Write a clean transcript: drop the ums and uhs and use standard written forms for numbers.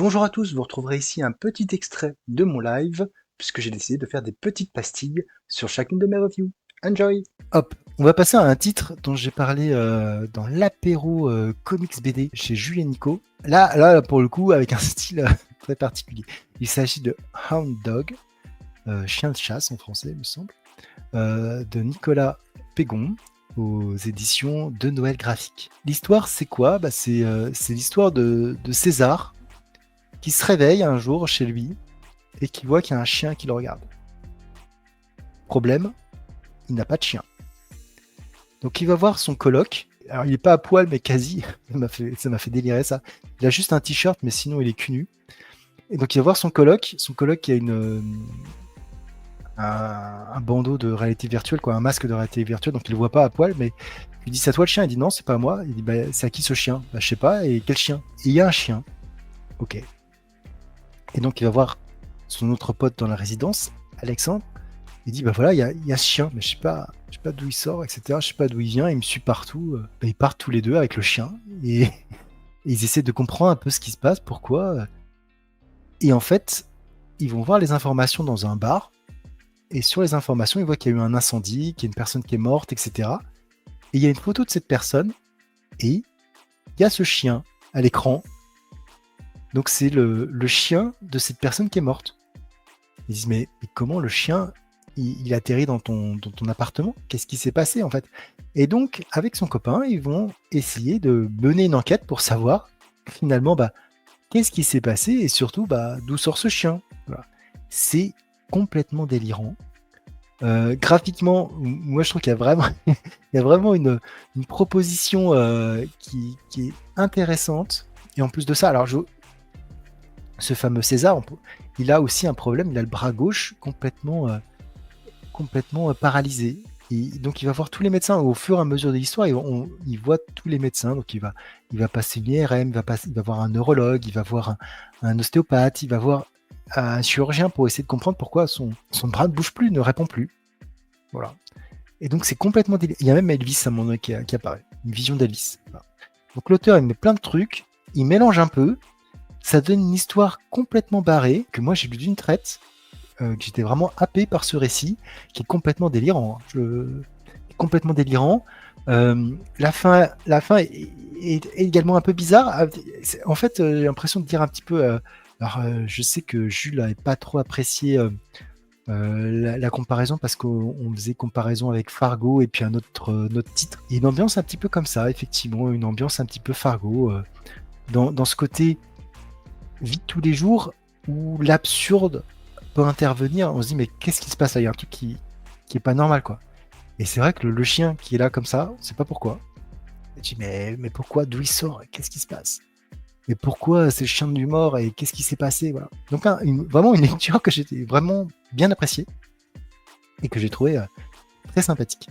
Bonjour à tous, vous retrouverez ici un petit extrait de mon live, puisque j'ai décidé de faire des petites pastilles sur chacune de mes reviews. Enjoy! Hop, on va passer à un titre dont j'ai parlé dans l'apéro comics BD chez Julien Nico. Là, pour le coup, avec un style très particulier. Il s'agit de Hound Dog, chien de chasse en français, il me semble, de Nicolas Pégon aux éditions de Noël Graphique. L'histoire, c'est quoi? C'est l'histoire de César, qui se réveille un jour chez lui et qui voit qu'il y a un chien qui le regarde. Problème, il n'a pas de chien. Donc il va voir son coloc. Alors il n'est pas à poil mais quasi. Ça m'a fait délirer ça. Il a juste un t-shirt mais sinon il est cul nu. Et donc il va voir son coloc. Son coloc qui a un bandeau de réalité virtuelle, quoi, un masque de réalité virtuelle. Donc il le voit pas à poil mais il lui dit c'est à toi le chien. Il dit non c'est pas à moi. Il dit bah, c'est à qui ce chien? Bah je sais pas. Et quel chien? Et il y a un chien. Ok. Et donc il va voir son autre pote dans la résidence, Alexandre. Il dit bah voilà, il y a ce chien, mais je sais pas d'où il sort, etc. Je sais pas d'où il vient, il me suit partout. Bah, ils partent tous les deux avec le chien et, et ils essaient de comprendre un peu ce qui se passe, pourquoi. Et en fait, ils vont voir les informations dans un bar. Et sur les informations, ils voient qu'il y a eu un incendie, qu'il y a une personne qui est morte, etc. Et il y a une photo de cette personne et il y a ce chien à l'écran. Donc c'est le chien de cette personne qui est morte. Ils disent mais comment le chien il atterrit dans ton appartement? Qu'est-ce qui s'est passé en fait? Et donc avec son copain, ils vont essayer de mener une enquête pour savoir finalement bah, qu'est-ce qui s'est passé et surtout bah, d'où sort ce chien. Voilà. C'est complètement délirant. Graphiquement, moi je trouve qu'il y a vraiment, il y a vraiment une proposition qui est intéressante. Et en plus de ça, alors ce fameux César, il a aussi un problème, il a le bras gauche complètement paralysé. Et donc il va voir tous les médecins au fur et à mesure de l'histoire, il voit tous les médecins, donc il va passer une IRM, il va voir un neurologue, il va voir un ostéopathe, il va voir un chirurgien pour essayer de comprendre pourquoi son bras ne bouge plus, ne répond plus. Voilà. Et donc c'est complètement délire. Il y a même Elvis à un moment donné qui apparaît, une vision d'Elvis. Voilà. Donc l'auteur il met plein de trucs, il mélange un peu, ça donne une histoire complètement barrée que moi j'ai lu d'une traite, que j'étais vraiment happé par ce récit qui est complètement délirant. Complètement délirant. La fin est également un peu bizarre. En fait, j'ai l'impression de dire un petit peu. Je sais que Jules n'avait pas trop apprécié la comparaison parce qu'on faisait comparaison avec Fargo et puis un autre titre. Et une ambiance un petit peu comme ça, effectivement, une ambiance un petit peu Fargo dans ce côté vie de tous les jours où l'absurde peut intervenir. On se dit mais qu'est-ce qui se passe là? Il y a un truc qui est pas normal quoi. Et c'est vrai que le chien qui est là comme ça, on sait pas pourquoi. Et je dis mais pourquoi? D'où il sort? Qu'est-ce qui se passe? Mais pourquoi c'est le chien du mort et qu'est-ce qui s'est passé? Voilà. Donc vraiment une lecture que j'ai vraiment bien appréciée et que j'ai trouvé très sympathique.